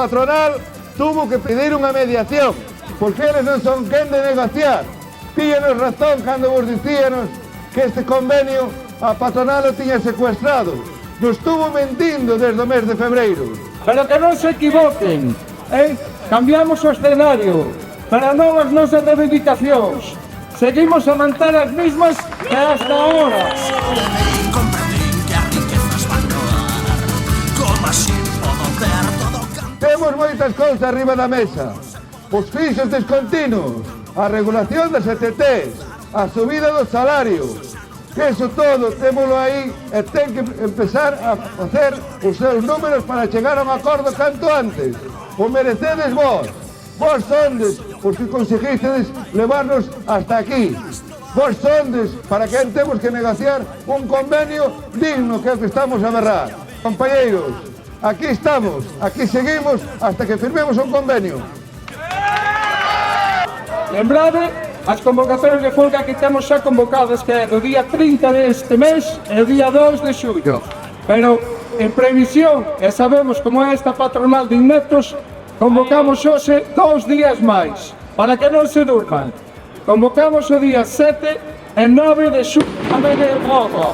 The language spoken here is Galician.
patronal tuvo que pedir unha mediación, porque eles non son quen de negociar. Tíanos razón cando vos dicíanos que este convenio a patronal o tiña secuestrado. Nos estuvo mentindo desde o mes de febreiro. Pero que non se equivoquen, cambiamos o escenario para novas nosas reivindicacións. Seguimos a manter as mismas que hasta ahora. Temos moitas cousas arriba da mesa. Os fixos descontinuos, a regulación das ETTs, a subida dos salarios. Eso todo témolo aí e ten que empezar a facer os seus números para chegar a un acordo canto antes. O merecedes vos. Vos sondes os que conseguistedes levarnos hasta aquí. Vos sondes para quen temos que negociar un convenio digno que é o que estamos a berrar. Compañeiros, aquí estamos, aquí seguimos hasta que firmemos un convenio. Lembrade as convocatorias de folga que temos xa convocadas, que é do día 30 deste mes e o día 2 de xullo. Pero, en previsión, e sabemos como é esta patronal de ineptos, convocamos hoxe 2 días máis, para que non se durman. Convocamos o día 7 e 9 de xullo a media hora.